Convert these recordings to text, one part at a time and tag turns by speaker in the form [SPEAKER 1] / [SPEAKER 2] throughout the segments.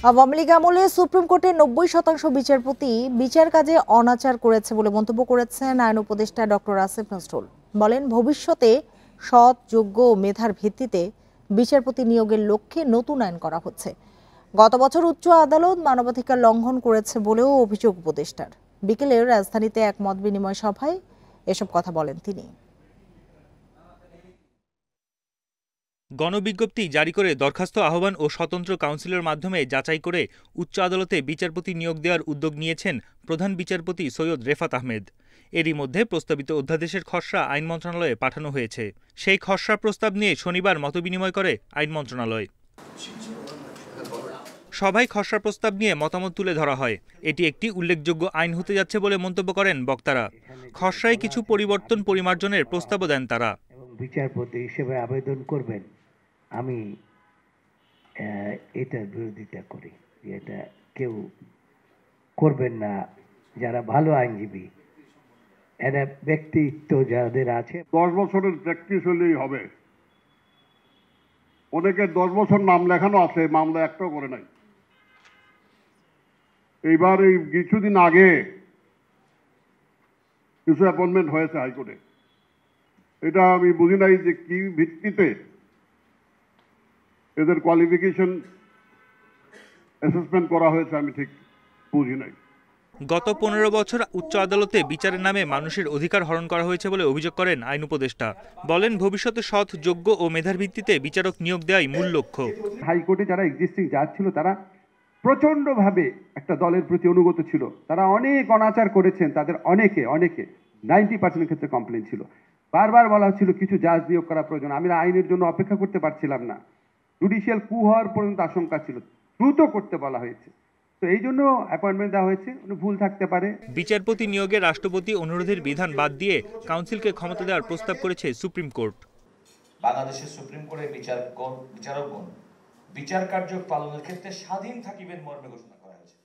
[SPEAKER 1] আওয়ামী লীগ আমলে সুপ্রিম কোর্টের 90% বিচারপতি বিচার কাজে অনাচার করেছে বলে মন্তব্য করেছেন আইন উপদেষ্টা ডক্টর আসিফ নজরুল। বলেন, ভবিষ্যতে সৎ, যোগ্য ও মেধার ভিত্তিতে বিচারপতি নিয়োগের লক্ষ্যে নতুন আইন করা হচ্ছে। গত বছর উচ্চ আদালত মানবাধিকার লঙ্ঘন করেছে বলেও অভিযোগ উপদেষ্টার। বিকেলে রাজধানীতে এক মত বিনিময় সভায় এসব কথা বলেন তিনি।
[SPEAKER 2] গণবিজ্ঞপ্তি জারি করে দরখাস্ত আহ্বান ও স্বতন্ত্র কাউন্সিলের মাধ্যমে যাচাই করে উচ্চ আদালতে বিচারপতি নিয়োগ দেওয়ার উদ্যোগ নিয়েছেন প্রধান বিচারপতি সৈয়দ রেফাত আহমেদ। এরই মধ্যে প্রস্তাবিত অধ্যাদেশের খসড়া আইন মন্ত্রণালয়ে পাঠানো হয়েছে। সেই খসড়া প্রস্তাব নিয়ে শনিবার মতবিনিময় করে আইন মন্ত্রণালয়। সভায় খসড়া প্রস্তাব নিয়ে মতামত তুলে ধরা হয়। এটি একটি উল্লেখযোগ্য আইন হতে যাচ্ছে বলে মন্তব্য করেন বক্তারা। খসড়ায় কিছু পরিবর্তন পরিমার্জনের প্রস্তাবও দেন তারা।
[SPEAKER 3] বিচারপতি হিসেবে আবেদন করবেন, আমি এটার বিরোধিতা করি। এটা কেউ করবেন না যারা ভালো আইনজীবী, এরা ব্যক্তিত্ব যাদের আছে।
[SPEAKER 4] 10 বছরের প্র্যাকটিস হলেই হবে। অনেকে 10 বছর নাম লেখানো আছে, মামলা একটাও করে নাই। এইবার এই কিছুদিন আগে কিছু অ্যাপয়েন্টমেন্ট হয়েছে হাইকোর্টে। এটা আমি বুঝি নাই যে কি ভিত্তিতে এদের কোয়ালিফিকেশন অ্যাসেসমেন্ট করা হয়েছে, আমি ঠিক বুঝি নাই।
[SPEAKER 2] গত 15 বছর উচ্চ আদালতে বিচারের নামে মানুষের অধিকার হরণ করা হয়েছে বলে অভিযোগ করেন আইন উপদেষ্টা। বলেন, ভবিষ্যতে সৎ, যোগ্য ও মেধার ভিত্তিতে বিচারক নিয়োগ দেওয়াই মূল লক্ষ্য।
[SPEAKER 5] হাইকোর্টে যারা এক্সিস্টিং জাজ ছিল তারা প্রচণ্ডভাবে একটা দলের প্রতি অনুগত ছিল। তারা অনেক অনাচার করেছেন, তাদের অনেকে 90% ক্ষেত্রে কমপ্লেন ছিল। বারবার বলা হচ্ছিল কিছু জাজ নিয়োগ করা প্রয়োজন। আমি আইনের জন্য অপেক্ষা করতে পারছিলাম না। জুডিশিয়াল কু হওয়ার পর্যন্ত আশঙ্কা ছিল, দ্রুত করতে বলা হয়েছে। তো এই জন্য অ্যাপয়েন্টমেন্ট দেওয়া হয়েছে। ভুল থাকতে পারে।
[SPEAKER 2] বিচারপতি নিয়োগে রাষ্ট্রপতি অনুরোধের বিধান বাদ দিয়ে কাউন্সিলকে ক্ষমতা দেওয়ার প্রস্তাব করেছে সুপ্রিম কোর্ট।
[SPEAKER 6] বাংলাদেশের সুপ্রিম কোর্টের বিচারকগণ বিচার কার্য পালনের ক্ষেত্রে স্বাধীন থাকিবেন মর্মে ঘোষণা করা হয়েছে।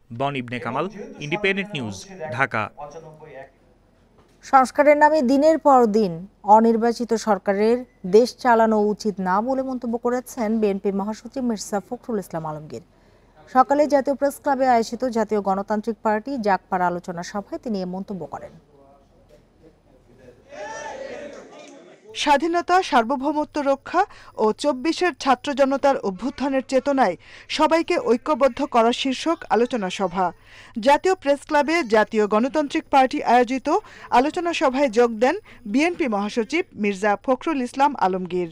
[SPEAKER 2] বন ইবনে কামাল, ইন্ডিপেন্ডেন্ট নিউজ, ঢাকা।
[SPEAKER 1] সংস্কারের নামে দিনের পর দিন অনির্বাচিত সরকারের দেশ চালানো উচিত না বলে মন্তব্য করেছেন বিএনপি মহাসচিব মির্জা ফখরুল ইসলাম আলমগীর। সকালে জাতীয় প্রেস ক্লাবে আয়োজিত জাতীয় গণতান্ত্রিক পার্টি জাগপার আলোচনা সভায় তিনি এ মন্তব্য করেন।
[SPEAKER 7] স্বাধীনতা, সার্বভৌমত্ব রক্ষা ও 24-এর ছাত্র জনতার অভ্যুত্থানের চেতনায় সবাইকে ঐক্যবদ্ধ করা শীর্ষক আলোচনা সভা। জাতীয় প্রেস ক্লাবে জাতীয় গণতান্ত্রিক পার্টি আয়োজিত আলোচনা সভায় যোগ দেন বিএনপি মহাসচিব মির্জা ফখরুল ইসলাম আলমগীর।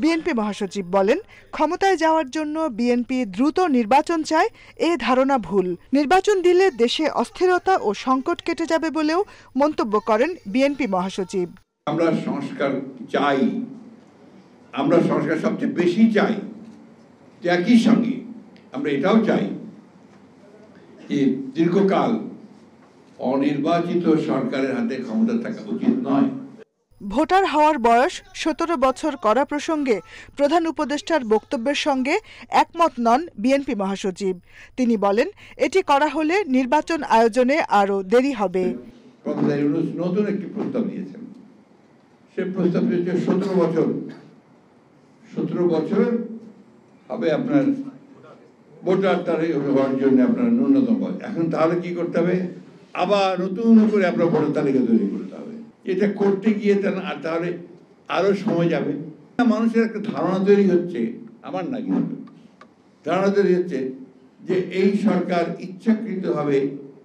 [SPEAKER 7] বিএনপি মহাসচিব বলেন, ক্ষমতায় যাওয়ার জন্য বিএনপি দ্রুত নির্বাচন চায়, এ ধারণা ভুল। নির্বাচন দিলে দেশে অস্থিরতা ও সংকট কেটে যাবে বলেও মন্তব্য করেন বিএনপি মহাসচিব।
[SPEAKER 8] আমরা সংস্কার চাই, আমরা সংস্কার সবচেয়ে বেশি চাই। একই সঙ্গে আমরা এটাও চাই যে দীর্ঘকাল অনির্বাচিত সরকারের হাতে ক্ষমতা থাকা উচিত নয়।
[SPEAKER 7] ভোটার হওয়ার বয়স 17 বছর করা প্রসঙ্গে প্রধান উপদেষ্টার বক্তব্যের সঙ্গে একমত নন বিএনপি মহাসচিব। তিনি বলেন, এটি করা হলে নির্বাচন আয়োজনে আরও দেরি হবে।
[SPEAKER 8] নতুন একটি প্রস্তাব দিয়েছেন, সে প্রস্তাব হচ্ছে 17 বছর হবে আপনার ভোটার হওয়ার জন্য আপনার ন্যূনতম বয়স। এখন তাহলে কি করতে হবে? আবার নতুন করে আপনার ভোটার তালিকা তৈরি করতে হবে। এটা করতে গিয়ে তাহলে আরো সময় যাবে। মানুষের একটা ধারণা তৈরি হচ্ছে, আমার না কিন্তু ধারণা তৈরি হচ্ছে যে এই সরকার ইচ্ছাকৃতভাবে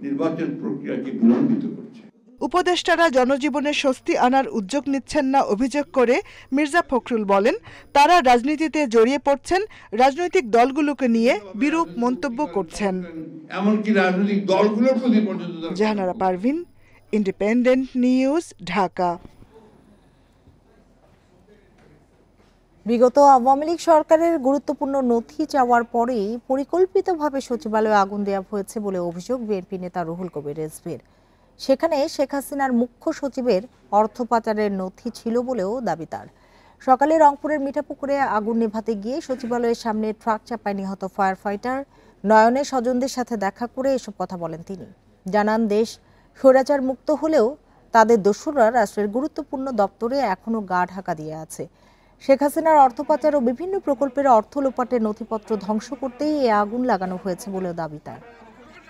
[SPEAKER 8] নির্বাচন প্রক্রিয়াকে বিলম্বিত করছে।
[SPEAKER 7] উপদেষ্টারা জনজীবনে স্বস্তি আনার উদ্যোগ নিচ্ছেন না অভিযোগ করে মির্জা ফখরুল বলেন, তারা রাজনীতিতে জড়িয়ে পড়ছেন, রাজনৈতিক দলগুলোকে নিয়ে বিরূপ মন্তব্য করছেন।
[SPEAKER 8] এমনকি রাজনৈতিক দলগুলোর প্রতি পর্যন্ত।
[SPEAKER 7] Jahanara Parvin, independent news, Dhaka.
[SPEAKER 1] বিগত আওয়ামী লীগ সরকারের গুরুত্বপূর্ণ নথি চাওয়ার পরেই পরিকল্পিতভাবে সচিবালয়ে আগুন দেওয়া হয়েছে বলে অভিযোগ বিএনপি নেতা রুহুল কবির রিজভীর। সেখানে শেখ হাসিনার মুখ্য সচিবের অর্থ পাচারের নথি ছিল বলেও দাবি তার। সকালে রংপুরের মিঠাপুকুরে আগুন নেভাতে গিয়ে সচিবালয়ের সামনে ট্রাক চাপায় নিহত ফায়ার ফাইটার নয়নের স্বজনদের সাথে দেখা করে এসব কথা বলেন তিনি। জানান, দেশ স্বৈরাচার মুক্ত হলেও তাদের দস্যুরা রাষ্ট্রের গুরুত্বপূর্ণ দপ্তরে এখনো গা ঢাকা দিয়ে আছে। শেখ হাসিনার অর্থ পাচার ও বিভিন্ন প্রকল্পের অর্থ লোপাটের নথিপত্র ধ্বংস করতেই এই আগুন লাগানো হয়েছে বলেও দাবি তার।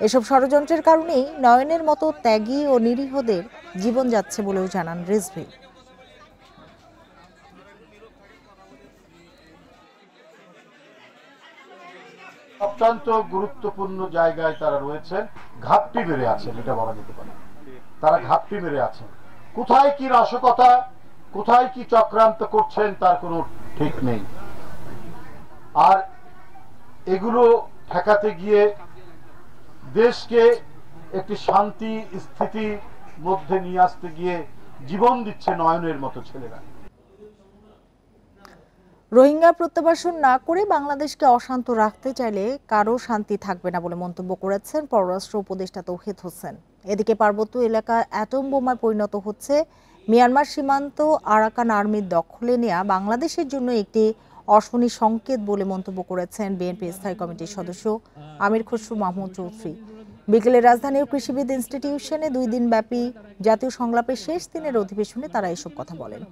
[SPEAKER 1] এসব ষড়যন্ত্রের কারণেই নয়নের মতো ত্যাগী ও নিরীহদের জীবন যাচ্ছে বলেও জানান রিজভী।
[SPEAKER 9] অত্যন্ত গুরুত্বপূর্ণ জায়গায় তারা রয়েছেন, ঘাপটি মেরে আছেন, এটা বলা যেতে পারে। তারা ঘাপটি মেরে আছেন। কোথায় কি নাশকতা, কোথায় কি চক্রান্ত করছেন তার কোনো ঠিক নেই। আর এগুলো ঠেকাতে গিয়ে দেশকে একটি শান্তি স্থিতির মধ্যে নিয়ে আসতে গিয়ে জীবন দিচ্ছে নয়নের মতো ছেলেরা।
[SPEAKER 1] রোহিঙ্গা প্রত্যাবাসন না করে বাংলাদেশকে অশান্ত রাখতে চাইলে কারো শান্তি থাকবে না বলে মন্তব্য করেছেন পররাষ্ট্র উপদেষ্টা তৌহিদ হোসেন। এদিকে পার্বত্য এলাকা অ্যাটম বোমায় পরিণত হচ্ছে। মিয়ানমার সীমান্ত আরাকান আর্মির দখলে নেওয়া বাংলাদেশের জন্য একটি অশনি সংকেত বলে মন্তব্য করেছেন বিএনপি স্থায়ী কমিটির সদস্য আমির খসরু মাহমুদ চৌধুরী। বিকেলে রাজধানীর কৃষিবিদ ইনস্টিটিউশনে 2 দিনব্যাপী জাতীয় সংলাপের শেষ দিনের অধিবেশনে তারা এসব কথা বলেন।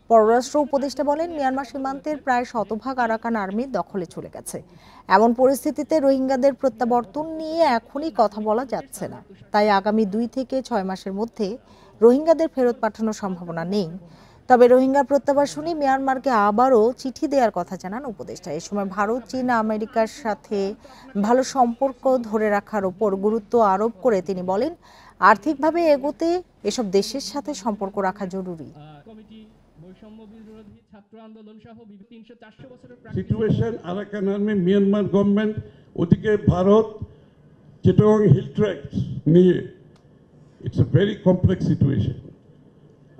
[SPEAKER 1] পররাষ্ট্র উপদেষ্টা বলেন, মিয়ানমার সীমান্তের প্রায় শতভাগ আরাকান আর্মির দখলে চলে গেছে। এমন পরিস্থিতিতে রোহিঙ্গাদের প্রত্যাবর্তন নিয়ে এখনই কথা বলা যাচ্ছে না। তাই আগামী 2 থেকে 6 মাসের মধ্যে রোহিঙ্গাদের ফেরত পাঠানোর সম্ভাবনা নেই। তবে রোহিঙ্গা প্রত্যাবাসনে মিয়ানমারকে আবারও চিঠি দেওয়ার কথা জানান উপদেষ্টা। এ সময় ভারত, চীন, আমেরিকার সাথে ভালো সম্পর্ক ধরে রাখার উপর গুরুত্ব আরোপ করে তিনি বলেন, আর্থিকভাবে এগোতে এসব দেশের সাথে সম্পর্ক রাখা জরুরি।
[SPEAKER 10] Situation Arakan army, Myanmar government, ওদিকে ভারত, চিটাগং হিল ট্র্যাক্টস নিয়ে it's a very complex situation.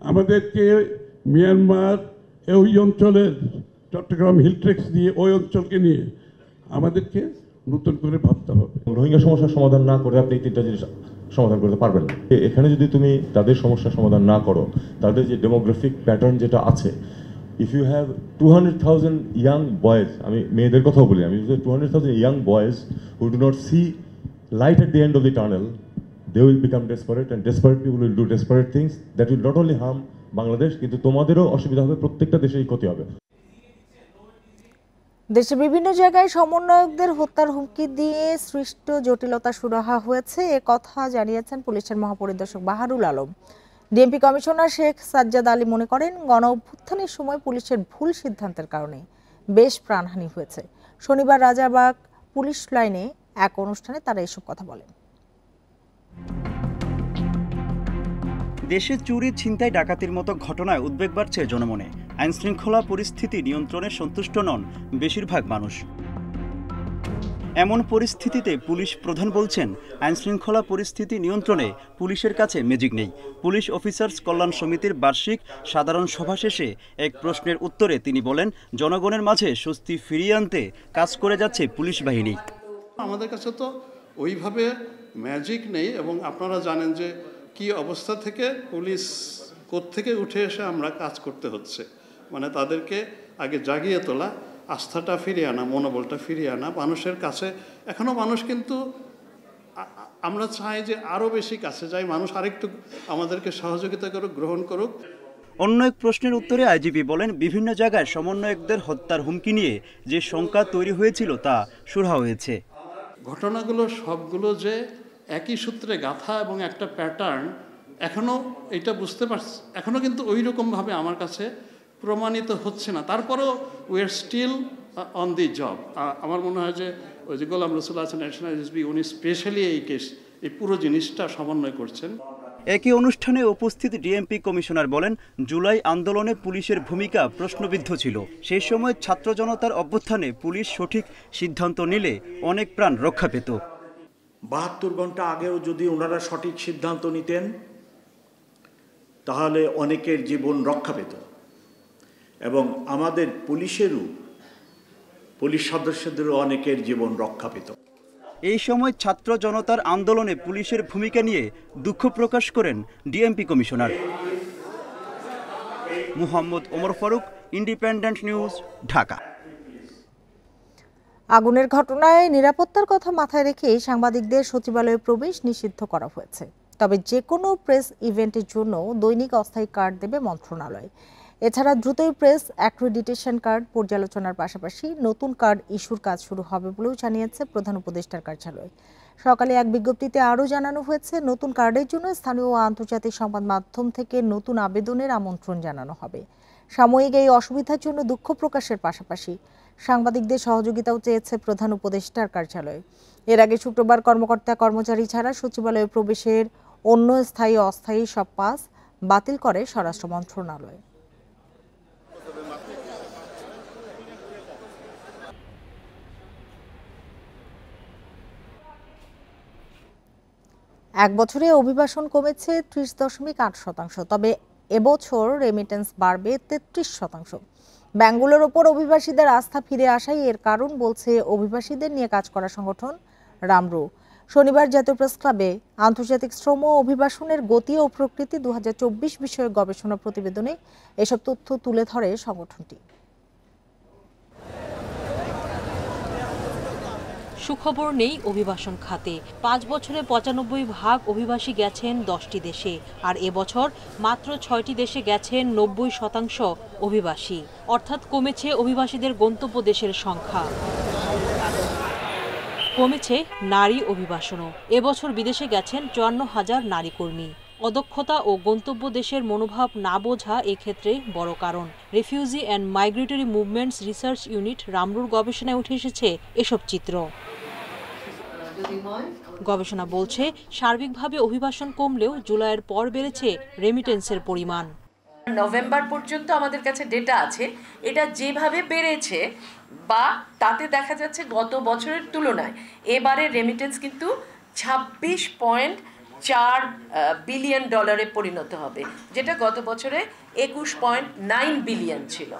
[SPEAKER 10] আমাদেরকে মিয়ানমার ওই অঞ্চলের চট্টগ্রাম হিল ট্র্যাক্টস নিয়ে ওই অঞ্চলকে নিয়ে আমাদেরকে নতুন করে ভাবতে হবে।
[SPEAKER 11] রোহিঙ্গা সমস্যার সমাধান না করে আপনি 3টা জিনিস সমাধান করতে পারবেন না। এখানে যদি তুমি তাদের সমস্যার সমাধান না করো, তাদের যে ডেমোগ্রাফিক প্যাটার্ন যেটা আছে, if you have 200,000 young boys, আমি মেয়েদের কথাও বলি, আমি 200,000 young boys who do not see light at the end of the tunnel, they will become desperate, and desperate people will do desperate things that will not only harm Bangladesh, কিন্তু তোমাদেরও অসুবিধা হবে, প্রত্যেকটা দেশেই ক্ষতি হবে।
[SPEAKER 1] দেশের বিভিন্ন জায়গায় সমন্বয়কদের হত্যার হুমকি দিয়ে সৃষ্ট জটিলতা সুরাহা হয়েছে, এ কথা জানিয়েছেন পুলিশের মহাপরিদর্শক বাহারুল আলম। ডিএমপি কমিশনার শেখ সাজ্জাদ আলী মনে করেন, গণ অভ্যুত্থানের সময় পুলিশের ভুল সিদ্ধান্তের কারণে বেশ প্রাণহানি হয়েছে। শনিবার রাজারবাগ পুলিশ লাইনে এক অনুষ্ঠানে তারা এসব কথা বলেন।
[SPEAKER 12] দেশে চুরি, ছিনতাই, ডাকাতির মতো ঘটনায় উদ্বেগ বাড়ছে জনমনে। আইনশৃঙ্খলা পরিস্থিতি নিয়ন্ত্রণে সন্তুষ্ট নন বেশিরভাগ মানুষ। এমন পরিস্থিতিতে পুলিশ প্রধান বলছেন, আইনশৃঙ্খলা পরিস্থিতি নিয়ন্ত্রণে পুলিশের কাছে ম্যাজিক নেই। পুলিশ অফিসার্স কল্যাণ সমিতির বার্ষিক সাধারণ সভা শেষে এক প্রশ্নের উত্তরে তিনি বলেন, জনগণের মাঝে স্বস্তি ফিরিয়ে আনতে কাজ করে যাচ্ছে পুলিশ বাহিনী।
[SPEAKER 13] আমাদের কাছে তো ওইভাবে ম্যাজিক নেই, এবং আপনারা জানেন যে কি অবস্থা থেকে পুলিশ কোত্থেকে উঠে এসে আমরা কাজ করতে হচ্ছে। মানে তাদেরকে আগে জাগিয়ে তোলা, আস্থাটা ফিরিয়ে আনা, মনোবলটা ফিরিয়ে আনা মানুষের কাছে। এখনও মানুষ কিন্তু, আমরা চাই যে আরও বেশি কাছে যাই, মানুষ আরেকটু আমাদেরকে সহযোগিতা করুক, গ্রহণ করুক।
[SPEAKER 12] অন্য এক প্রশ্নের উত্তরে আইজিপি বলেন, বিভিন্ন জায়গায় সমন্বয়কদের হত্যার হুমকি নিয়ে যে শঙ্কা তৈরি হয়েছিল তা সুরাহা হয়েছে।
[SPEAKER 13] ঘটনাগুলো সবগুলো যে একই সূত্রে গাঁথা এবং একটা প্যাটার্ন, এখনও এটা বুঝতে পারছি, এখনও কিন্তু ওই রকমভাবে আমার কাছে প্রমাণিত হচ্ছে না। তারপরেও we are still on the job. আমার মনে হয় যে ওই যে গোলাম রসুল আছেন ন্যাশনাল এসপি, উনি স্পেশালি এই পুরো জিনিসটা সমন্বয় করছেন।
[SPEAKER 12] একই অনুষ্ঠানে উপস্থিত ডিএমপি কমিশনার বলেন, জুলাই আন্দোলনে পুলিশের ভূমিকা প্রশ্নবিদ্ধ ছিল। সেই সময় ছাত্র জনতার অভ্যুত্থানে পুলিশ সঠিক সিদ্ধান্ত নিলে অনেক প্রাণ রক্ষা পেত।
[SPEAKER 14] 72 ঘন্টা আগেও যদি ওনারা সঠিক সিদ্ধান্ত নিতেন, তাহলে অনেকের জীবন রক্ষা পেত, এবং আমাদের পুলিশ সদস্যদেরও অনেকের জীবন রক্ষা পেত।
[SPEAKER 12] এই সময় ছাত্র জনতার আন্দোলনে পুলিশের ভূমিকা নিয়ে দুঃখ প্রকাশ করেন DMP commissioner. Muhammad Omar Faruk, independent news, Dhaka.
[SPEAKER 1] আগুনের ঘটনায় নিরাপত্তার কথা মাথায় রেখে সাংবাদিকদের সচিবালয়ে প্রবেশ নিষিদ্ধ করা হয়েছে। তবে যে কোনো প্রেস ইভেন্টের জন্য দৈনিক অস্থায়ী কার্ড দেবে মন্ত্রণালয়। এছাড়া দ্রুতই প্রেস অ্যাক্রেডিটেশন কার্ড পর্যালোচনার পাশাপাশি নতুন কার্ড ইস্যুর কাজ শুরু হবে বলেও জানিয়েছে প্রধান উপদেষ্টার কার্যালয়। সকালে এক বিজ্ঞপ্তিতে আরও জানানো হয়েছে, নতুন কার্ডের জন্য স্থানীয় ও আন্তর্জাতিক সংবাদ মাধ্যম থেকে নতুন আবেদনের আমন্ত্রণ জানানো হবে। সাময়িক এই অসুবিধার জন্য দুঃখ প্রকাশের পাশাপাশি সাংবাদিকদের সহযোগিতাও চেয়েছে প্রধান উপদেষ্টার কার্যালয়। এর আগে শুক্রবার কর্মকর্তা কর্মচারী ছাড়া সচিবালয়ে প্রবেশের অন্য স্থায়ী অস্থায়ী সব পাস বাতিল করে স্বরাষ্ট্র মন্ত্রণালয়। এক বছরে অভিবাসন কমেছে 30.8%, তবে এবছর রেমিটেন্স বাড়বে 33%। ব্যাঙ্গলোর ওপর অভিবাসীদের আস্থা ফিরে আসাই এর কারণ বলছে অভিবাসীদের নিয়ে কাজ করা সংগঠন রামরু। শনিবার জাতীয় প্রেস ক্লাবে আন্তর্জাতিক শ্রম ও অভিবাসনের গতি ও প্রকৃতি 2024 বিষয়ক গবেষণা প্রতিবেদনে এসব তথ্য তুলে ধরে সংগঠনটি।
[SPEAKER 15] সুখবর নেই অভিবাসন খাতে। 5 বছরে 95% অভিবাসী গেছেন 10টি দেশে, আর এবছর মাত্র 6টি দেশে গেছেন 90% অভিবাসী। অর্থাৎ কমেছে অভিবাসীদের গন্তব্য দেশের সংখ্যা, কমেছে নারী অভিবাসনও। এবছর বিদেশে গেছেন 54,000 নারী কর্মী। অদক্ষতা ও গন্তব্য দেশের মনোভাব না বোঝা এক্ষেত্রে বড় কারণ। Refugee and migratory movements research unit রামরুর গবেষণায় উঠে এসেছে এসব চিত্র। গবেষণা বলছে, সার্বিকভাবে অভিবাসন কমলেও জুলাইয়ের পর বেড়েছে রেমিটেন্সের পরিমাণ।
[SPEAKER 16] নভেম্বর পর্যন্ত আমাদের কাছে ডেটা আছে, এটা যেভাবে বেড়েছে বা তাতে দেখা যাচ্ছে গত বছরের তুলনায় এবারে রেমিটেন্স কিন্তু 26.4 বিলিয়ন ডলারে পরিণত হবে, যেটা গত বছরে 21.9 বিলিয়ন ছিল।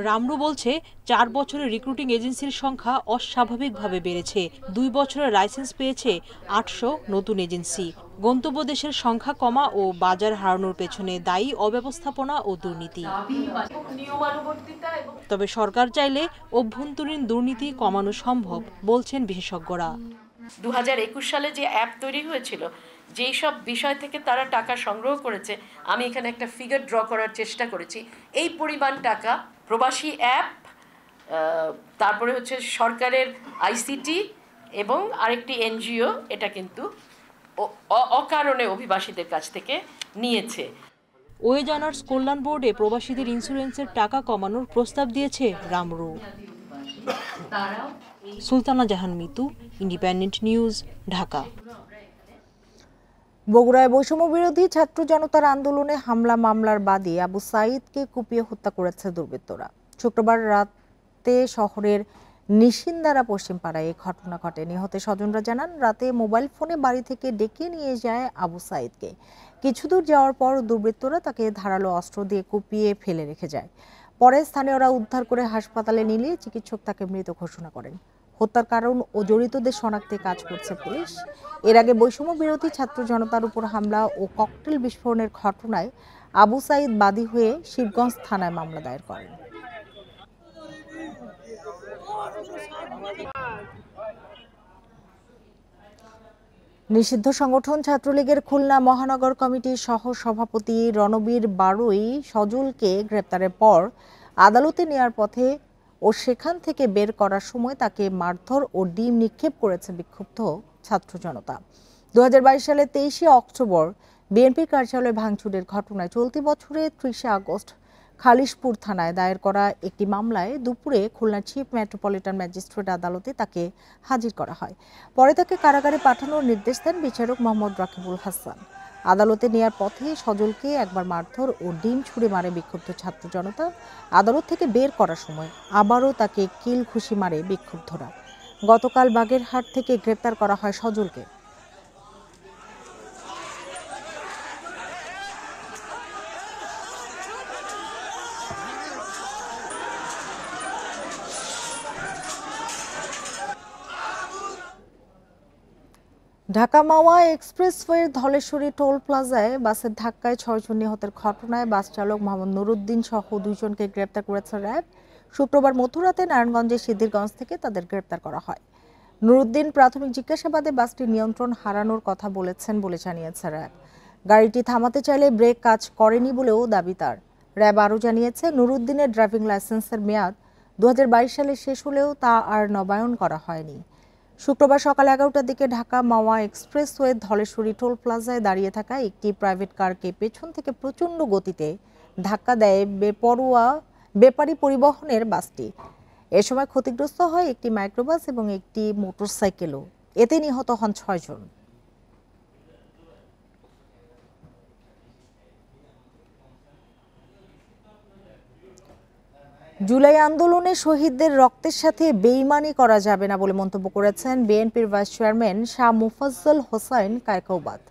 [SPEAKER 15] রামরু বলছে, 4 বছরে রিক্রুটিং এজেন্সির সংখ্যা অস্বাভাবিকভাবে বেড়েছে। 2 বছরে লাইসেন্স পেয়েছে 800 নতুন এজেন্সি। গন্তব্য দেশের সংখ্যা কমা ও বাজার হারানোর পেছনে দায়ী অব্যবস্থাপনা ও দুর্নীতি। তবে সরকার চাইলে অভ্যন্তরীণ দুর্নীতি কমানো সম্ভব বলছেন বিশেষজ্ঞরা।
[SPEAKER 16] 2021 সালে যে অ্যাপ তৈরি হয়েছিল, যেই সব বিষয় থেকে তারা টাকা সংগ্রহ করেছে, আমি এখানে একটা ফিগার ড্র করার চেষ্টা করেছি। এই পরিমাণ টাকা প্রবাসী অ্যাপ, তারপরে হচ্ছে সরকারের আইসিটি এবং আরেকটি এনজিও, এটা কিন্তু অকারণে অভিবাসীদের কাছ থেকে নিয়েছে।
[SPEAKER 15] ওয়েজ আর্নার্স কল্যাণ বোর্ডে প্রবাসীদের ইন্স্যুরেন্সের টাকা কমানোর প্রস্তাব দিয়েছে রামরু। সুলতানা জাহান মিতু, ইন্ডিপেন্ডেন্ট নিউজ, ঢাকা।
[SPEAKER 1] বগুড়ায় বৈষম্য বিরোধী ছাত্র জনতার আন্দোলনে হামলা মামলার বাদী আবু সাঈদকে কুপিয়ে হত্যা করেছে দুর্বৃত্তরা। শুক্রবার রাতে শহরের নিশিন্দারা পশ্চিমপাড়ায় এই ঘটনা ঘটে। নিহত স্বজনরা জানান, রাতে মোবাইল ফোনে বাড়ি থেকে ডেকে নিয়ে যায় আবু সাঈদকে। কিছু দূর যাওয়ার পর দুর্বৃত্তরা তাকে ধারালো অস্ত্র দিয়ে কুপিয়ে ফেলে রেখে যায়। পরে স্থানীয়রা উদ্ধার করে হাসপাতালে নিলে চিকিৎসক তাকে মৃত ঘোষণা করেন। হত্যার কারণ ও জড়িতদের শনাক্তে কাজ করছে পুলিশ। এর আগে বৈষম্য বিরোধী ছাত্র জনতার উপর হামলা ও ককটেল বিস্ফোরণের ঘটনায় আবু সাঈদ বাদী হয়ে শিবগঞ্জ থানায় মামলা দায়ের করেন। নিষিদ্ধ সংগঠন ছাত্রলীগের খুলনা মহানগর কমিটির সহ সভাপতি রণবীর বারুই সজলকে গ্রেপ্তারের পর আদালতে নেয়ার পথে ও সেখান থেকে বের করার সময় তাকে মারধর ও ডিম নিক্ষেপ করেছে বিক্ষুব্ধ ছাত্র জনতা। 2022 সালে 23 অক্টোবর বিএনপির কার্যালয় ভাঙচুরের ঘটনায় চলতি বছরের 30 আগস্ট খালিশপুর থানায় দায়ের করা একটি মামলায় দুপুরে খুলনা চিফ মেট্রোপলিটন ম্যাজিস্ট্রেট আদালতে তাকে হাজির করা হয়। পরে তাকে কারাগারে পাঠানোর নির্দেশ দেন বিচারক মোহাম্মদ রাকিবুল হাসান। আদালতে নেয়ার পথে সজলকে একবার মারধর ও ডিম ছুঁড়ে মারে বিক্ষুব্ধ ছাত্র জনতা। আদালত থেকে বের করার সময় আবারও তাকে কিল ঘুষি মারে বিক্ষুব্ধরা। গতকাল বাগেরহাট থেকে গ্রেপ্তার করা হয় সজলকে। ঢাকা মাওয়া এক্সপ্রেসওয়ের ধলেশ্বরী টোল প্লাজায় বাসের ধাক্কায় 6 জন নিহতের ঘটনায় বাস চালক মোহাম্মদ নুরুদ্দিন সহ 2 জনকে গ্রেপ্তার করেছে র্যাব। শুক্রবার মধ্যরাতে নারায়ণগঞ্জের সিদ্ধিরগঞ্জ থেকে তাদের গ্রেপ্তার করা হয়। নুরুদ্দিন প্রাথমিক জিজ্ঞাসাবাদে বাসটির নিয়ন্ত্রণ হারানোর কথা বলেছেন বলে জানিয়েছে র্যাব। গাড়িটি থামাতে চাইলে ব্রেক কাজ করেনি বলেও দাবি তার। র্যাব আরও জানিয়েছে, নুরুদ্দিনের ড্রাইভিং লাইসেন্সের মেয়াদ 2022 সালে শেষ হলেও তা আর নবায়ন করা হয়নি। শুক্রবার সকাল 11টার দিকে ঢাকা মাওয়া এক্সপ্রেসওয়ে ধলেশ্বরী টোল প্লাজায় দাঁড়িয়ে থাকা একটি প্রাইভেট কারকে পেছন থেকে প্রচণ্ড গতিতে ধাক্কা দেয় বেপারি পরিবহনের বাসটি। এ সময় ক্ষতিগ্রস্ত হয় একটি মাইক্রোবাস এবং একটি মোটরসাইকেলও। এতে নিহত হন 6 জন। জুলাই আন্দোলনে শহীদদের রক্তের সাথে বেইমানি করা যাবে না বলে মন্তব্য করেছেন বিএনপির ভাইস চেয়ারম্যান শাহ মোফাজ্জল হোসাইন কায়কোবাদ।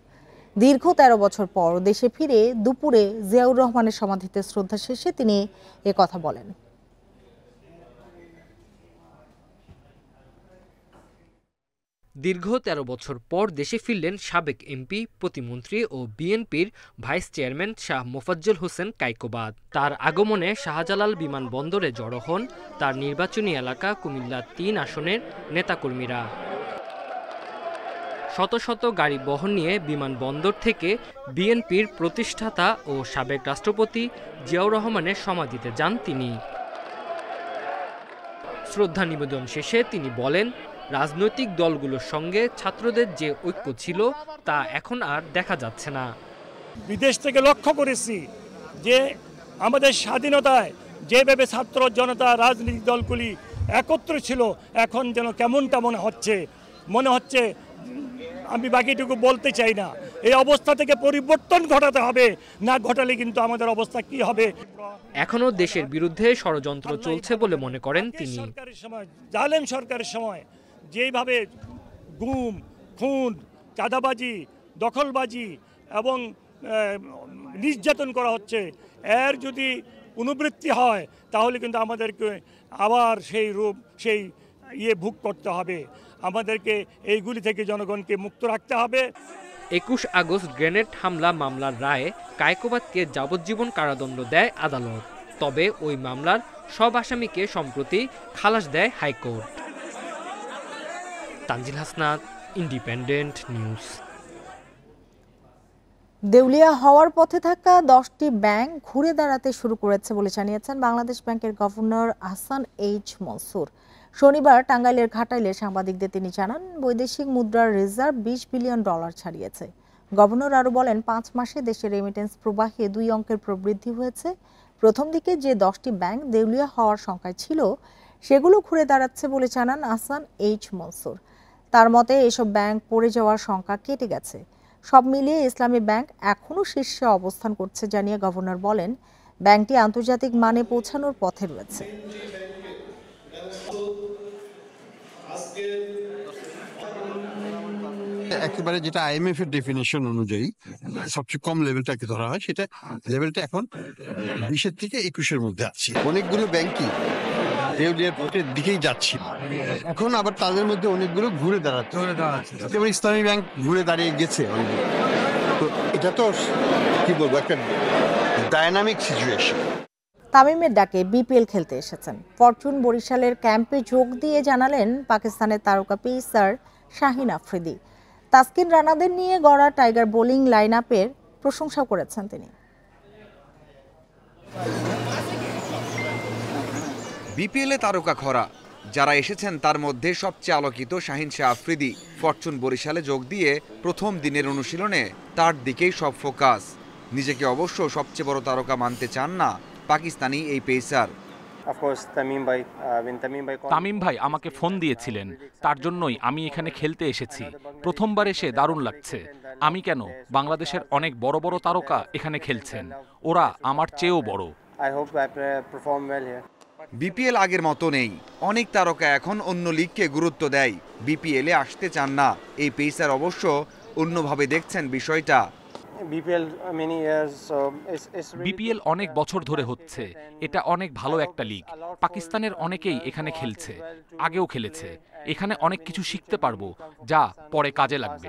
[SPEAKER 1] দীর্ঘ 13 বছর পর দেশে ফিরে দুপুরে জিয়াউর রহমানের সমাধিতে শ্রদ্ধা শেষে তিনি কথা বলেন।
[SPEAKER 17] দীর্ঘ 13 বছর পর দেশে ফিরলেন সাবেক এমপি, প্রতিমন্ত্রী ও বিএনপির ভাইস চেয়ারম্যান শাহ মোফাজ্জল হোসেন কায়কোবাদ। তার আগমনে শাহজালাল বিমানবন্দরে জড়ো হন তার নির্বাচনী এলাকা কুমিল্লা 3 আসনের নেতাকর্মীরা। শত শত গাড়ি বহন নিয়ে বিমানবন্দর থেকে বিএনপির প্রতিষ্ঠাতা ও সাবেক রাষ্ট্রপতি জিয়াউর রহমানের সমাধিতে যান তিনি। শ্রদ্ধা নিবেদন শেষে তিনি বলেন, রাজনৈতিক দলগুলোর সঙ্গে ছাত্রদের যে ঐক্য ছিল তা এখন আর দেখা যাচ্ছে না।
[SPEAKER 18] বিদেশ থেকে লক্ষ্য করেছি যে আমাদের স্বাধীনতায় যেভাবে ছাত্র জনতা রাজনৈতিক দলগুলি একত্র ছিল, এখন যেন কেমন কেমন হচ্ছে, মনে হচ্ছে, আমি বাকিটুকু বলতে চাই না। এই অবস্থা থেকে পরিবর্তন ঘটাতে হবে, না ঘটালে কিন্তু আমাদের অবস্থা কি হবে।
[SPEAKER 17] এখনো দেশের বিরুদ্ধে ষড়যন্ত্র চলছে বলে মনে করেন তিনি।
[SPEAKER 18] জালেম সরকারের সময় যেইভাবে গুম, খুন, চাঁদাবাজি, দখলবাজি এবং নির্যাতন করা হচ্ছে, এর যদি পুনরাবৃত্তি হয় তাহলে কিন্তু আমাদেরকে আবার সেই ভোগ করতে হবে। আমাদেরকে এইগুলি থেকে জনগণকে মুক্ত রাখতে হবে।
[SPEAKER 17] 21 আগস্ট গ্রেনেড হামলা মামলার রায়ে কায়কোবাদকে যাবজ্জীবন কারাদণ্ড দেয় আদালত। তবে ওই মামলার সব আসামিকে সম্প্রতি খালাস দেয় high court. Tanzil Hasnat, independent news.
[SPEAKER 1] দেউলিয়া হওয়ার পথে থাকা 10টি ব্যাংক ঘুরে দাঁড়াতে শুরু করেছে বলে জানিয়েছেন বাংলাদেশ ব্যাংকের গভর্নর আহসান এইচ মনসুর। শনিবার টাঙ্গাইলের ঘাটাইলে সাংবাদিকদের তিনি জানান, বৈদেশিক মুদ্রার রিজার্ভ $20 বিলিয়ন ছাড়িয়েছে। গভর্নর আরও বলেন, 5 মাসে দেশের রেমিটেন্স প্রবাহে 2 অঙ্কের প্রবৃদ্ধি হয়েছে। প্রথম দিকে যে 10টি ব্যাংক দেউলিয়া হওয়ার শঙ্কায় ছিল, সেগুলো ঘুরে দাঁড়াচ্ছে বলে জানান আহসান এইচ মনসুর। তার মতে এসব ব্যাংক পড়ে যাওয়ার শঙ্কা কেটে গেছে। সব মিলিয়ে ইসলামী ব্যাংক এখনও শীর্ষে অবস্থান করছে জানিয়ে গভর্নর বলেন, ব্যাংকটি আন্তর্জাতিক মানে পৌঁছানোর পথে রয়েছে।
[SPEAKER 19] একেবারে যেটা IMF এর ডেফিনেশন অনুযায়ী সবচেয়ে কম লেভেলটাকে ধরা হয়, সেটা লেভেলটা এখন 20 থেকে 21-এর মধ্যে আছে। অনেকগুলো ব্যাংকই দেউলিয়ার পথের দিকেই যাচ্ছে, এখন আবার তাদের মধ্যে অনেকগুলো ঘুরে দাঁড়াচ্ছে। যেমন ইসলামী ব্যাংক ঘুরে দাঁড়িয়ে গেছে অনেকগুলো। তো এটা তো কি বলবো, একটা ডায়নামিক সিচুয়েশন।
[SPEAKER 1] তামিমের ডাকে বিপিএল খেলতে এসেছেন। ফরচুন বরিশালের ক্যাম্পে যোগ দিয়ে জানালেন পাকিস্তানের তারকা পেসার শাহিন আফ্রিদি। তাসকিন রানাদের নিয়ে গড়া টাইগার বোলিং লাইন আপের প্রশংসা করেছেন তিনি।
[SPEAKER 20] বিপিএলে তারকা খরা, যারা এসেছেন তার মধ্যে সবচেয়ে আলোকিত শাহিন শাহ আফ্রিদি। ফরচুন বরিশালে যোগ দিয়ে প্রথম দিনের অনুশীলনে তার দিকেই সব ফোকাস। নিজেকে অবশ্য সবচেয়ে বড় তারকা মানতে চান না পাকিস্তানি এই পেসার।
[SPEAKER 21] তামিম ভাই আমাকে ফোন দিয়েছিলেন, তার জন্যই আমি এখানে খেলতে এসেছি। প্রথমবার এসে দারুণ লাগছে। আমি কেন, বাংলাদেশের অনেক বড় বড় তারকা এখানে খেলছেন, ওরা আমার চেয়েও বড়।
[SPEAKER 20] বিপিএল আগের মতো নেই, অনেক তারকা এখন অন্য লিগকে গুরুত্ব দেয়, বিপিএলে আসতে চান না। এই পেসার অবশ্য অন্যভাবে দেখছেন বিষয়টা।
[SPEAKER 21] বিপিএল অনেক বছর ধরে হচ্ছে, এটা অনেক ভালো একটা লিগ। পাকিস্তানের অনেকেই এখানে খেলছে, আগেও খেলেছে। এখানে অনেক কিছু শিখতে পারবো, যা পরে কাজে লাগবে।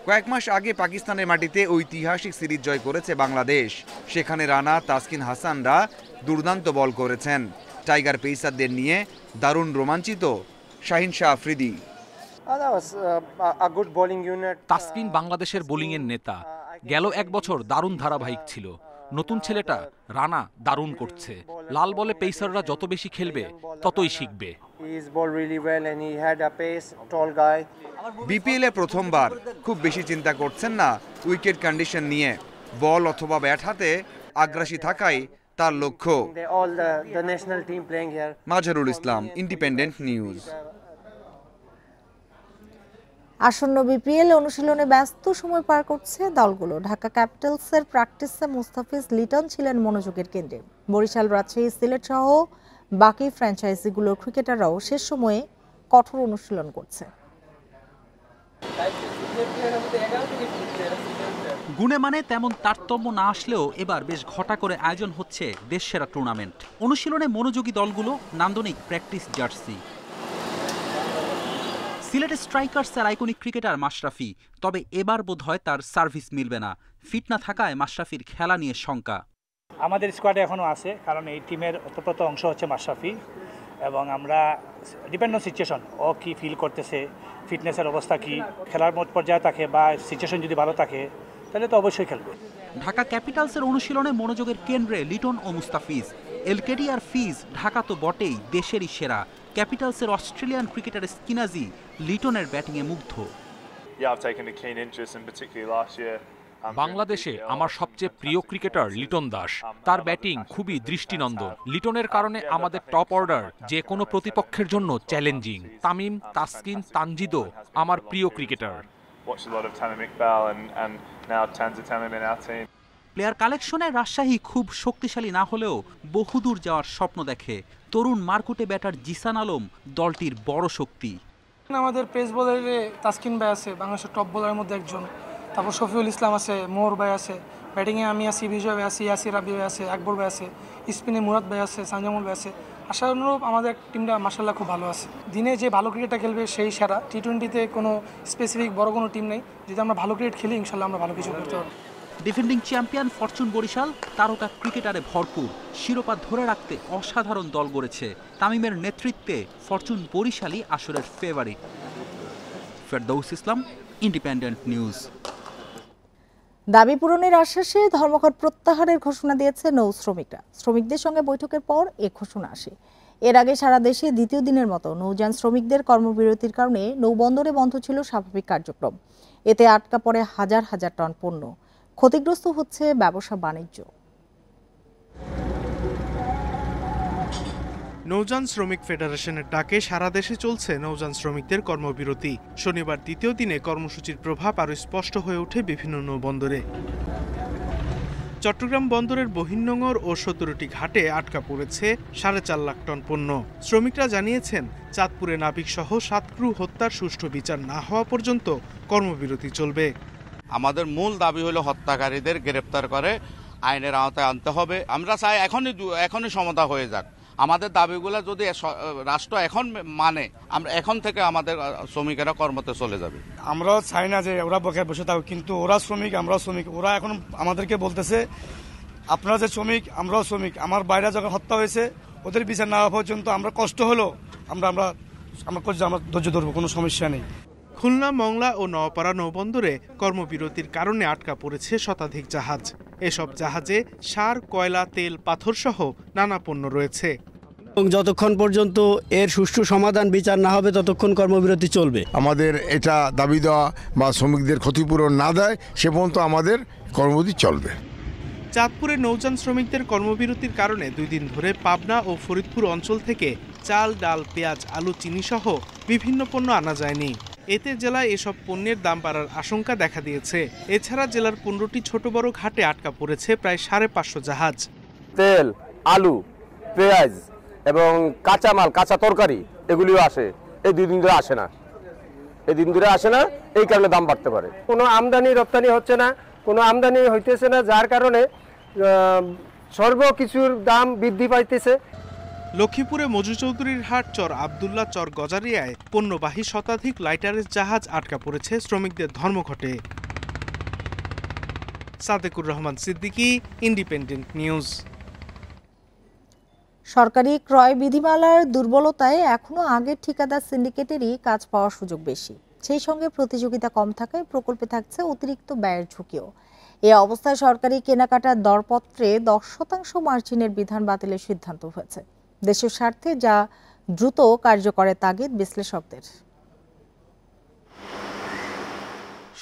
[SPEAKER 20] কয়েক মাস আগে পাকিস্তানের মাটিতে ঐতিহাসিক সিরিজ জয় করেছে বাংলাদেশ। সেখানে রানা, তাসকিন হাসানরা দুর্দান্ত বল করেছেন। টাইগার পেসারদের নিয়ে দারুণ রোমাঞ্চিত শাহিন শাহ আফ্রিদি।
[SPEAKER 21] তাসকিন বাংলাদেশের বোলিংয়ের নেতা। গেল 1 বছর দারুণ ধারাবাহিক ছিল। নতুন ছেলেটা রানা দারুণ করছে। লাল বলে পেসাররা যত বেশি খেলবে ততই শিখবে।
[SPEAKER 20] বিপিএলে প্রথমবার খুব বেশি চিন্তা করছেন না উইকেট কন্ডিশন নিয়ে। বল অথবা ব্যাট হাতে আগ্রাসী থাকাই তার লক্ষ্য। Mazharul Islam, independent news.
[SPEAKER 1] আসন্ন বিপিএল অনুশীলনে ব্যস্ত সময় পার করছে দলগুলো। ঢাকা ক্যাপিটালসের প্র্যাকটিসে মুস্তাফিজ লিটন ছিলেন মনোযোগের কেন্দ্রে। বরিশাল, রাজশাহী, সিলেট সহ বাকি ফ্র্যাঞ্চাইজিগুলোর ক্রিকেটাররাও শেষ সময়ে কঠোর অনুশীলন করছে।
[SPEAKER 3] গুণে মানে তেমন তারতম্য না আসলেও এবার বেশ ঘটা করে আয়োজন হচ্ছে দেশসেরা টুর্নামেন্ট। অনুশীলনে মনোযোগী দলগুলো নান্দনিক প্র্যাকটিস জার্সি। সিলেটের স্ট্রাইকার্সের আইকনিক ক্রিকেটার মাশরাফি, তবে এবার বোধহয় তার সার্ভিস মিলবে না। ফিট না থাকায় মাশরাফির খেলা নিয়ে শঙ্কা।
[SPEAKER 22] আমাদের স্কোয়াডে এখনও আছে, কারণ এই টিমের অতপ্রত অংশ হচ্ছে মাশরাফি, এবং আমরা ডিপেন্ড অন সিচুয়েশন, ও কি ফিল করতেছে, ফিটনেসের অবস্থা কি, খেলার মত পর্যায়ে থাকে বা সিচুয়েশন যদি ভালো থাকে তাহলে তো অবশ্যই খেলবে।
[SPEAKER 3] ঢাকা ক্যাপিটালসের অনুশীলনে মনোযোগের কেন্দ্রে লিটন ও মুস্তাফিজ। এলকেডি আর ফিজ ঢাকা তো বটেই, দেশেরই সেরা। ক্যাপিটালসের অস্ট্রেলিয়ান ক্রিকেটার স্কিনাজি লিটনের ব্যাটিংয়ে মুগ্ধ।
[SPEAKER 21] বাংলাদেশে আমার সবচেয়ে প্রিয় ক্রিকেটার লিটন দাস। তার ব্যাটিং খুবই দৃষ্টিনন্দন। লিটনের কারণে আমাদের টপ অর্ডার যে কোনো প্রতিপক্ষের জন্য চ্যালেঞ্জিং। তামিম, তাসকিন, তানজিদও আমার প্রিয় ক্রিকেটার।
[SPEAKER 3] প্লেয়ার কালেকশনে রাজশাহী খুব শক্তিশালী না হলেও বহুদূর যাওয়ার স্বপ্ন দেখে। তরুণ মারকুটে ব্যাটার জিসান আলম দলটির বড় শক্তি।
[SPEAKER 23] আমাদের পেস বোলারে তাসকিন ভাই আছে, বাংলাদেশের টপ বোলারের মধ্যে একজন। তারপর শফিউল ইসলাম আছে, মোর ভাই আছে, ব্যাটিংয়ে আমি আছি, বিজয় ভাই আছি, ইয়াসির রাবি ভাই আছে, আকবর ভাই আছে, স্পিনে মুরাদ ভাই আছে, সানজামুল ভাই আছে। আশানুরূপ আমাদের টিমটা মাশাআল্লাহ খুব ভালো আছে। দিনে যে ভালো ক্রিকেটটা খেলবে সেই সেরা। টি-20তে কোনো স্পেসিফিক বড় কোনো টিম নেই। যদি আমরা ভালো ক্রিকেট খেলি ইনশাল্লাহ আমরা ভালো কিছু করতে পারবো।
[SPEAKER 3] ডিফেন্ডিং চ্যাম্পিয়ন ফরচুন বরিশাল তারকা ক্রিকেটারে ভরপুর। শিরোপা ধরে রাখতে অসাধারণ দল গড়েছে। তামিমের নেতৃত্বে ফরচুন বরিশালই আসরের ফেভারিট। ফেরদৌস ইসলাম, ইন্ডিপেন্ডেন্ট নিউজ।
[SPEAKER 1] দাবি পূরণের আশ্বাসে ধর্মঘট প্রত্যাহারের ঘোষণা দিয়েছে নৌ শ্রমিকরা। শ্রমিকদের সঙ্গে বৈঠকের পর এ ঘোষণা আসে। এর আগে সারা দেশে দ্বিতীয় দিনের মতো নৌযান শ্রমিকদের কর্মবিরতির কারণে নৌবন্দরে বন্ধ ছিল স্বাভাবিক কার্যক্রম। এতে আটকা পড়ে হাজার হাজার টন পণ্য। ক্ষতিগ্রস্ত হচ্ছে ব্যবসা বাণিজ্য।
[SPEAKER 24] নৌযান শ্রমিক ফেডারেশনের ডাকে সারা দেশে চলছে নৌযান শ্রমিকদের কর্মবিরতি। শনিবার দ্বিতীয় দিনে কর্মসূচির প্রভাব আরও স্পষ্ট হয়ে ওঠে বিভিন্ন নৌবন্দরে। চট্টগ্রাম বন্দরের বহির্নোঙর ও 17টি ঘাটে আটকা পড়েছে 4.5 লাখ টন পণ্য। শ্রমিকরা জানিয়েছেন, চাঁদপুরে নাবিক সহ 7 ক্রু হত্যার সুষ্ঠু বিচার না হওয়া পর্যন্ত কর্মবিরতি চলবে।
[SPEAKER 25] আমাদের মূল দাবি হলো হত্যাকারীদের গ্রেপ্তার করে আইনের আওতায় আনতে হবে। আমরা চাই এখনই সমাধা হয়ে যাক। আমাদের দাবিগুলো যদি রাষ্ট্র এখন মানে, আমরা এখন থেকে আমাদের শ্রমিকেরা কর্মতে চলে যাবে।
[SPEAKER 23] আমরাও চাই না যে ওরা বকেয়া বসে থাকুক, কিন্তু ওরা শ্রমিক, আমরাও শ্রমিক। ওরা এখন আমাদেরকে বলতেছে আপনারা যে শ্রমিক আমরাও শ্রমিক। আমার বাইরে যখন হত্যা হয়েছে ওদের বিচার না হওয়া পর্যন্ত আমরা কষ্ট হলো আমরা ধৈর্য ধরবো, কোনো সমস্যা নেই।
[SPEAKER 24] খুলনা, মংলা ও নওপাড়া নৌবন্দরে কর্মবিরতির কারণে আটকা পড়েছে শতাধিক জাহাজ। এসব জাহাজে সার, কয়লা, তেল, পাথর সহ নানা পণ্য রয়েছে।
[SPEAKER 26] যতক্ষণ পর্যন্ত এর সুষ্ঠু সমাধান বিচার না হবে ততক্ষণ কর্মবিরতি চলবে।
[SPEAKER 27] আমাদের এটা দাবি দেওয়া বা শ্রমিকদের ক্ষতিপূরণ না দেয় সে পর্যন্ত আমাদের কর্মবিরতি চলবে।
[SPEAKER 24] চাঁদপুরে নৌযান শ্রমিকদের কর্মবিরতির কারণে 2 দিন ধরে পাবনা ও ফরিদপুর অঞ্চল থেকে চাল, ডাল, পেঁয়াজ, আলু, চিনি সহ বিভিন্ন পণ্য আনা যায়নি। এতে জেলায় এসব পণ্যের দাম বাড়ার আশঙ্কা দেখা দিয়েছে। এছাড়া জেলার 15টি ছোট বড় ঘাটে আটকা পড়েছে প্রায় 550 জাহাজ।
[SPEAKER 28] তেল, আলু, পেঁয়াজ এবং কাঁচামাল, কাঁচা তরকারি এগুলিও আসে। এই 2 দিন ধরে আসে না, এই কারণে দাম বাড়তে পারে। কোনো আমদানি রপ্তানি হচ্ছে না, কোনো আমদানি হইতেছে না, যার কারণে সর্বকিছুর দাম বৃদ্ধি পাইতেছে।
[SPEAKER 24] লক্ষ্মীপুরে মজু চৌধুরীর হাট, চর আবদুল্লাহ, চর গজারিয়ায় পণ্যবাহী শতাধিক লাইটারের জাহাজ আটকা পড়েছে শ্রমিকদের ধর্মঘটে। Sadekur Rahman Siddiqui, Independent News.
[SPEAKER 1] সরকারি ক্রয় বিধিমালার দুর্বলতায় এখনো আগের ঠিকাদার সিন্ডিকেটেরই কাজ পাওয়ার সুযোগ বেশি। সেই সঙ্গে প্রতিযোগিতা কম থাকায় প্রকল্পে থাকছে অতিরিক্ত ব্যয়ের ঝুঁকিও। এই অবস্থায় সরকারি কেনাকাটার দরপত্রে 10% মার্জিনের বিধান বাতিলের সিদ্ধান্ত হয়েছে। দেশের স্বার্থে যা দ্রুত কার্যকরের তাগিদ বিশ্লেষকদের।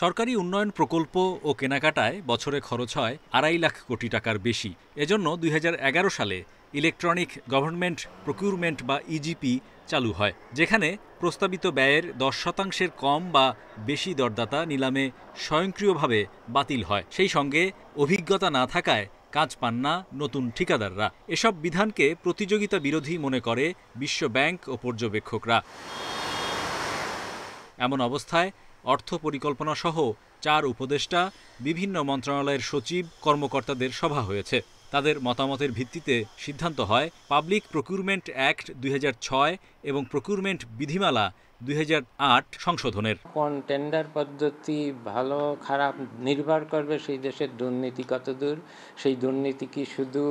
[SPEAKER 2] সরকারি উন্নয়ন প্রকল্প ও কেনাকাটায় বছরে খরচ হয় 2.5 লাখ কোটি টাকার বেশি। এজন্য 2011 সালে ইলেকট্রনিক গভর্নমেন্ট প্রকিউরমেন্ট বা ইজিপি চালু হয়, যেখানে প্রস্তাবিত ব্যয়ের 10% কম বা বেশি দরদাতা নিলামে স্বয়ংক্রিয়ভাবে বাতিল হয়। সেই সঙ্গে অভিজ্ঞতা না থাকায় কাজ পান না নতুন ঠিকাদাররা। এসব বিধানকে প্রতিযোগিতা বিরোধী মনে করে বিশ্ব ব্যাংক ও পর্যবেক্ষকরা। এমন অবস্থায় অর্থ পরিকল্পনা সহ 4 উপদেষ্টা, বিভিন্ন মন্ত্রণালয়ের সচিব, কর্মকর্তাদের সভা হয়েছে। তাদের মতামতের ভিত্তিতে সিদ্ধান্ত হয় পাবলিক প্রকিউরমেন্ট অ্যাক্ট 2006 এবং প্রকিউরমেন্ট বিধিমালা 2008 সংশোধনের।
[SPEAKER 4] কোন টেন্ডার পদ্ধতি ভালো খারাপ নির্ভর করবে সেই দেশের দুর্নীতি কতদূর, সেই দুর্নীতি কি শুধু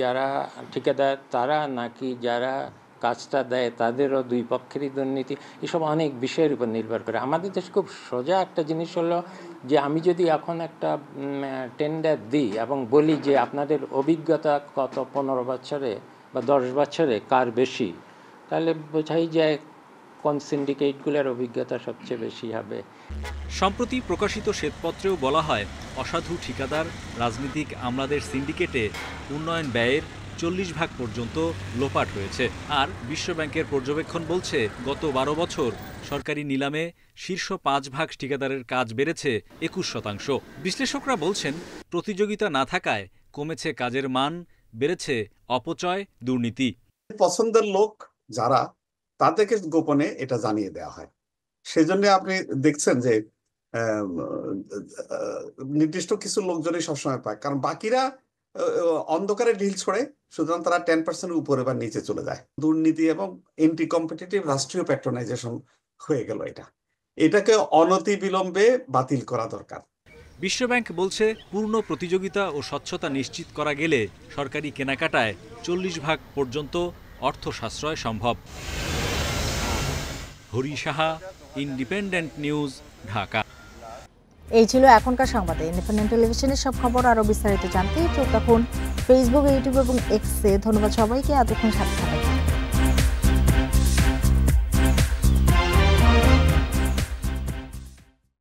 [SPEAKER 4] যারা ঠিকাদার তারা নাকি যারা কাজটা দেয় তাদেরও দুই পক্ষেরই দুর্নীতি, এসব অনেক বিষয়ের উপর নির্ভর করে। আমাদের দেশে খুব সোজা একটা জিনিস হলো যে আমি যদি এখন একটা টেন্ডার দিই এবং বলি যে আপনাদের অভিজ্ঞতা কত 15 বছরে বা 10 বছরে কার বেশি, তাহলে বোঝাই যায় কোন সিন্ডিকেটগুলোর অভিজ্ঞতা সবচেয়ে বেশি হবে।
[SPEAKER 2] সম্প্রতি প্রকাশিত শ্বেতপত্রেও বলা হয় অসাধু ঠিকাদার, রাজনীতিক আমলাদের সিন্ডিকেটে উন্নয়ন ব্যয়ের 40% পর্যন্ত লোপাট হয়েছে। আর বিশ্বব্যাংকের পর্যবেক্ষণ বলছে গত 12 বছর সরকারি নিলামে শীর্ষ 5 ঠিকাদারের কাজ বেড়েছে 21%। বিশ্লেষকরা বলছেন প্রতিযোগিতা না থাকায় কমেছে কাজের মান, বেড়েছে অপচয়, দুর্নীতি।
[SPEAKER 5] পছন্দের লোক যারা তাদেরকে গোপনে এটা জানিয়ে দেওয়া হয়। সেজন্য আপনি দেখছেন যে নির্দিষ্ট কিছু লোকজনই সবসময় পায়, কারণ বাকিরা অন্ধকারে ঢিল ছড়ে, সুতরাং তারা 10% উপরে বা নিচে চলে যায়। দুর্নীতি এবং এন্টি কম্পিটিটিভ রাষ্ট্রীয় প্যাট্রোনাইজেশন হয়ে গেল। এটাকে অনতিবিলম্বে বাতিল করা দরকার।
[SPEAKER 2] বিশ্বব্যাংক বলছে পূর্ণ প্রতিযোগিতা ও স্বচ্ছতা নিশ্চিত করা গেলে সরকারি কেনাকাটায় 40% পর্যন্ত অর্থ সাশ্রয় সম্ভব। Hari Saha, independent news, Dhaka.
[SPEAKER 1] এই ছিল এখনকার সংবাদে। ইন্ডিপেন্ডেন্ট টেলিভিশনের সব খবর আরো বিস্তারিত জানতে চোখ রাখুন ফেসবুক, ইউটিউব এবং এক্সে। ধন্যবাদ সবাইকে এতক্ষণ সাথে থাকার জন্য।